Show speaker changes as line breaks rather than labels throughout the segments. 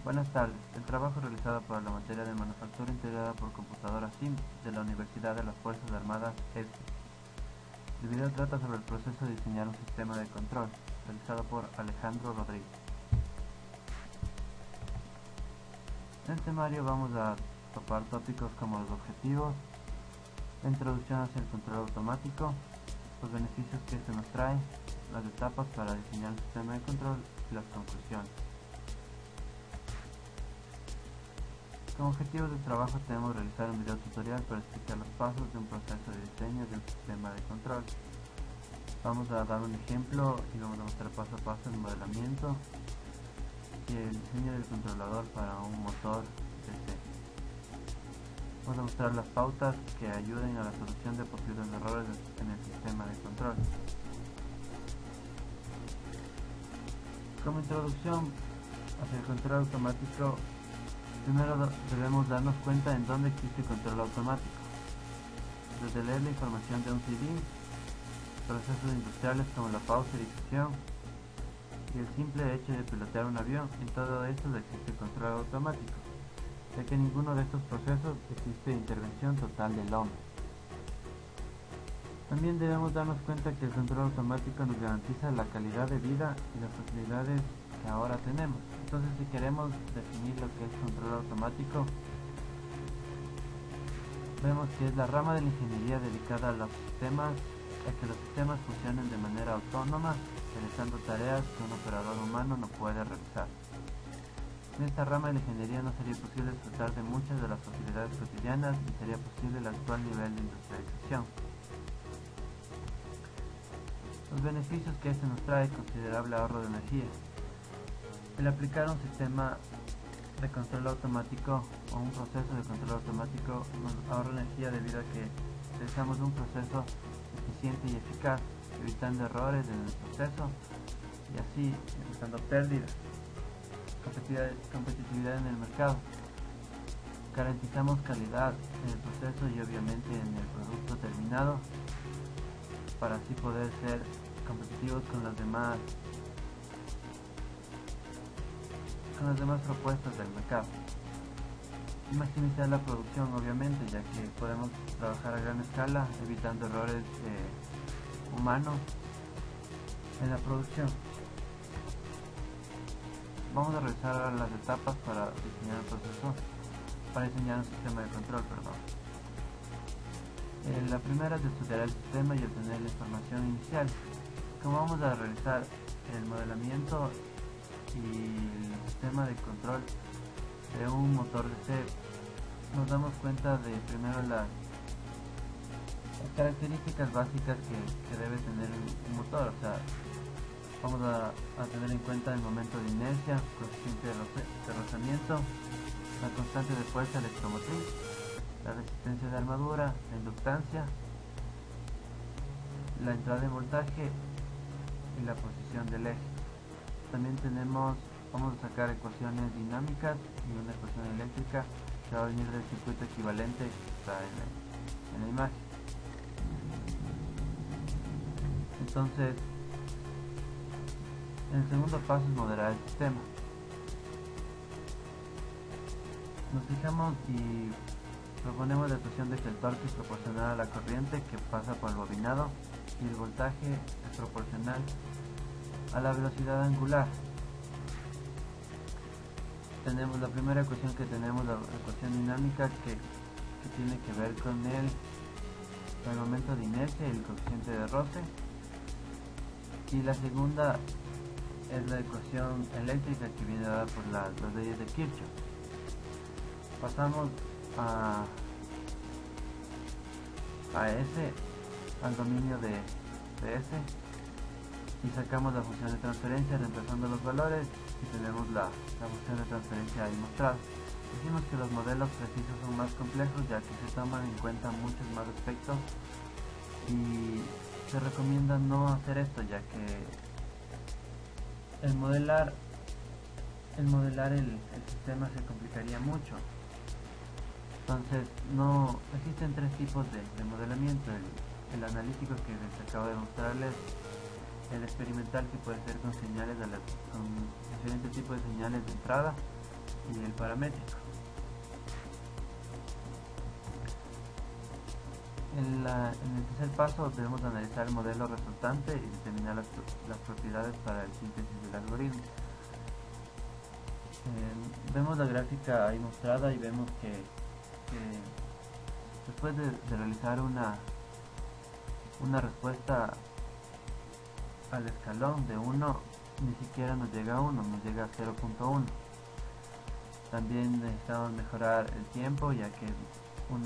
Buenas tardes. El trabajo realizado para la materia de manufactura integrada por computadora SIM de la Universidad de las Fuerzas Armadas EFE. El video trata sobre el proceso de diseñar un sistema de control, realizado por Alejandro Rodríguez. En el temario vamos a topar tópicos como los objetivos, la introducción hacia el control automático, los beneficios que este nos trae, las etapas para diseñar un sistema de control y las conclusiones. Como objetivos de trabajo tenemos realizar un video tutorial para explicar los pasos de un proceso de diseño de un sistema de control. Vamos a dar un ejemplo y vamos a mostrar paso a paso el modelamiento y el diseño del controlador para un motor DC. Vamos a mostrar las pautas que ayuden a la solución de posibles errores en el sistema de control. Como introducción hacia el control automático, primero debemos darnos cuenta en dónde existe control automático. Desde leer la información de un CD, procesos industriales como la pasteurización y el simple hecho de pilotear un avión, en todo esto existe control automático, ya que en ninguno de estos procesos existe intervención total del hombre. También debemos darnos cuenta que el control automático nos garantiza la calidad de vida y las facilidades que ahora tenemos. Entonces, si queremos definir lo que es control automático, vemos que es la rama de la ingeniería dedicada a los sistemas, a que los sistemas funcionen de manera autónoma, realizando tareas que un operador humano no puede realizar. En esta rama de la ingeniería no sería posible disfrutar de muchas de las facilidades cotidianas y sería posible el actual nivel de industrialización. Los beneficios que este nos trae: considerable ahorro de energía. El aplicar un sistema de control automático o un proceso de control automático nos ahorra energía debido a que realizamos un proceso eficiente y eficaz, evitando errores en el proceso y así evitando pérdidas. Competitividad en el mercado. Garantizamos calidad en el proceso y obviamente en el producto terminado, para así poder ser competitivos con las demás propuestas del mercado. Y maximizar la producción, obviamente, ya que podemos trabajar a gran escala evitando errores humanos en la producción. Vamos a revisar ahora las etapas para diseñar un sistema de control. La primera es estudiar el sistema y obtener la información inicial. Como vamos a realizar el modelamiento y el sistema de control de un motor DC, nos damos cuenta de primero las características básicas que debe tener un motor. O sea, vamos a tener en cuenta el momento de inercia, coeficiente de rozamiento, la constante de fuerza electromotriz, la resistencia de armadura, la inductancia, la entrada de voltaje y la posición del eje. También vamos a sacar ecuaciones dinámicas y una ecuación eléctrica que va a venir del circuito equivalente que está en la imagen. Entonces, el segundo paso es modelar el sistema. Nos fijamos y proponemos la ecuación de que el torque es proporcional a la corriente que pasa por el bobinado y el voltaje es proporcional a la velocidad angular. Tenemos la primera ecuación que tenemos, la ecuación dinámica, que tiene que ver con el momento de inercia y el coeficiente de roce, y la segunda es la ecuación eléctrica que viene dada por las leyes de Kirchhoff. Pasamos al dominio de S y sacamos la función de transferencia reemplazando los valores y tenemos la función de transferencia ahí mostrada. Decimos que los modelos precisos son más complejos, ya que se toman en cuenta muchos más aspectos y se recomienda no hacer esto, ya que el modelar el sistema se complicaría mucho. Entonces, existen tres tipos de modelamiento: el analítico, que les acabo de mostrarles, el experimental, que puede ser con diferentes tipos de señales de entrada, y el paramétrico. En el tercer paso debemos analizar el modelo resultante y determinar las propiedades para el síntesis del algoritmo. Vemos la gráfica ahí mostrada y vemos que después de realizar una respuesta al escalón de 1, ni siquiera nos llega a 1, nos llega a 0.1. También necesitamos mejorar el tiempo, ya que un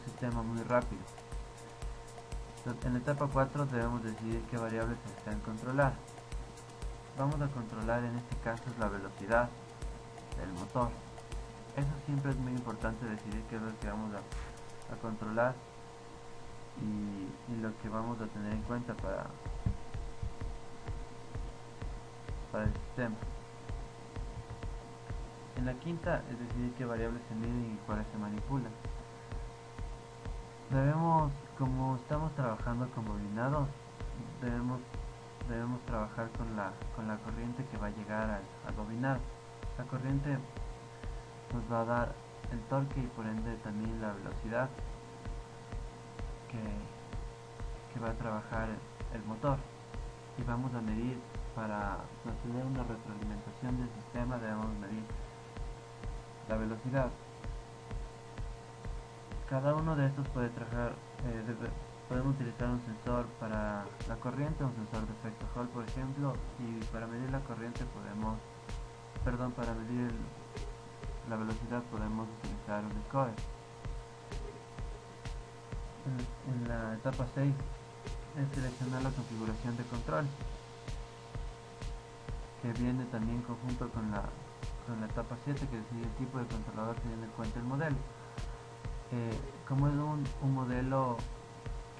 sistema muy rápido. En la etapa 4 debemos decidir qué variables se desean controlar. Vamos a controlar, en este caso, la velocidad del motor. Eso siempre es muy importante, decidir qué es lo que vamos a controlar y lo que vamos a tener en cuenta para el sistema. En la quinta es decidir qué variables se miden y cuáles se manipulan. Como estamos trabajando con bobinados, debemos trabajar con la corriente que va a llegar al bobinado. La corriente nos va a dar el torque y por ende también la velocidad que va a trabajar el motor, y vamos a medir, para tener una retroalimentación del sistema debemos medir la velocidad. Cada uno de estos puede trabajar, podemos utilizar un sensor para la corriente, un sensor de efecto Hall por ejemplo, y para medir la corriente para medir la velocidad podemos utilizar un encoder. En la etapa 6 es seleccionar la configuración de control, que viene también en conjunto con la etapa 7, que decide el tipo de controlador teniendo en cuenta el modelo. Como es un modelo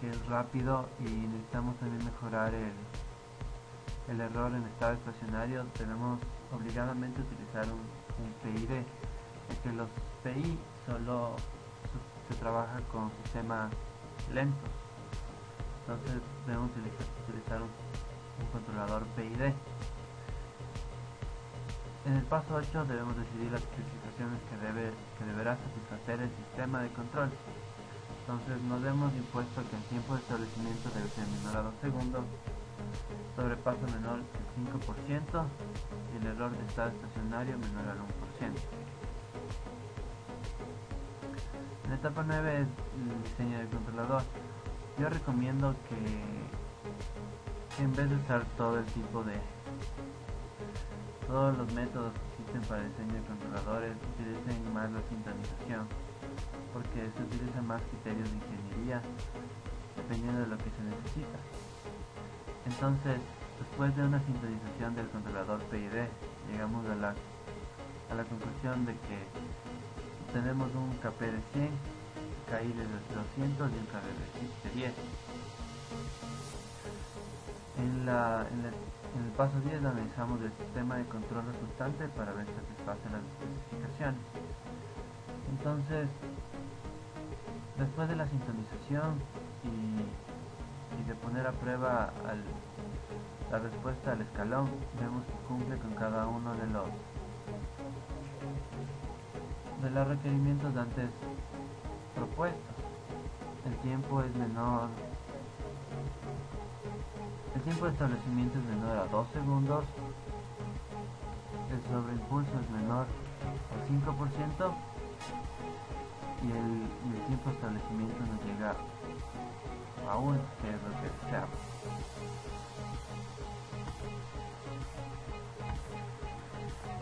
que es rápido y necesitamos también mejorar el error en estado estacionario, debemos obligadamente utilizar un PID, porque los PI solo se trabaja con sistemas lentos, entonces debemos utilizar un controlador PID. En el paso 8 debemos decidir las especificaciones que deberá satisfacer el sistema de control. Entonces nos hemos impuesto que el tiempo de establecimiento debe ser menor a 2 segundos, sobrepaso menor al 5% y el error de estado estacionario menor al 1%. En la etapa 9 es el diseño del controlador. Yo recomiendo que en vez de usar todos los métodos que existen para el diseño de controladores, utilicen más la sintonización, porque se utilizan más criterios de ingeniería dependiendo de lo que se necesita. Entonces, después de una sintonización del controlador PID, llegamos a la conclusión de que tenemos un KP de 100, KI de 200 y un KB de 10. En el paso 10 analizamos el sistema de control resultante para ver si satisface las especificaciones. Entonces, después de la sintonización y de poner a prueba la respuesta al escalón, vemos que cumple con cada uno de los requerimientos antes propuestos. El tiempo es menor. El tiempo de establecimiento es menor a 2 segundos, el sobreimpulso es menor al 5% y el tiempo de establecimiento nos llega a 1, que es lo que deseamos.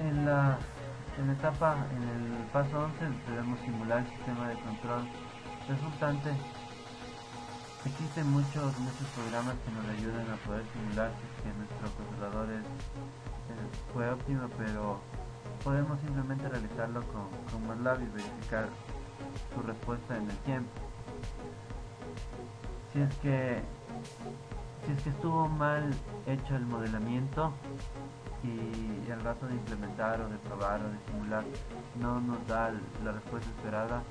En el paso 11 debemos simular el sistema de control resultante. Existen muchos programas que nos ayudan a poder simular si nuestro controlador fue óptimo, pero podemos simplemente realizarlo con MATLAB y verificar su respuesta en el tiempo. Si es que estuvo mal hecho el modelamiento y al rato de implementar o de probar o de simular no nos da la respuesta esperada,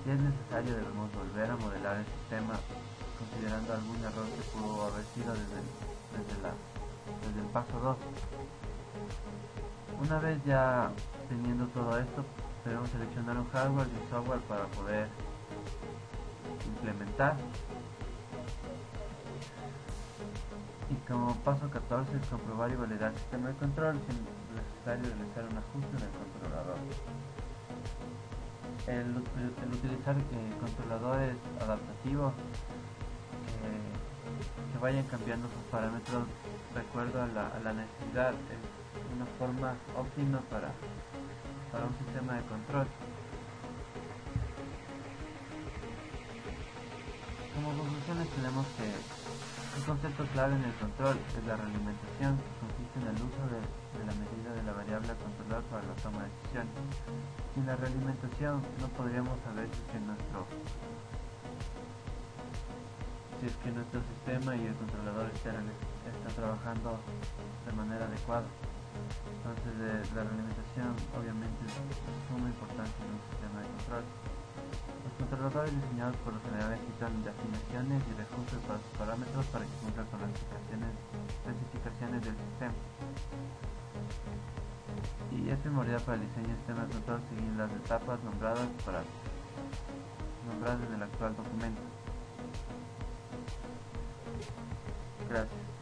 si es necesario debemos volver a modelar el sistema considerando algún error que pudo haber sido desde el paso 2. Una vez ya teniendo todo esto, debemos seleccionar un hardware y un software para poder implementar. Y como paso 14 es comprobar y validar el sistema de control, si es necesario realizar un ajuste en el controlador. El utilizar controladores adaptativos que vayan cambiando sus parámetros de acuerdo a la necesidad es una forma óptima para un sistema de control. Como conclusiones tenemos que un concepto clave en el control es la realimentación, que consiste en el uso de la medida de la variable a controlar para la toma de decisiones. Sin la realimentación no podríamos saber si es que nuestro sistema y el controlador están trabajando de manera adecuada. Entonces la realimentación obviamente es de suma importancia en un sistema de control. Los controladores diseñados por lo general necesitan de afinaciones y reajustes para sus parámetros para que cumplan con las especificaciones del sistema. Y es primordial para el diseño del sistema de control seguir las etapas nombradas en el actual documento. Gracias.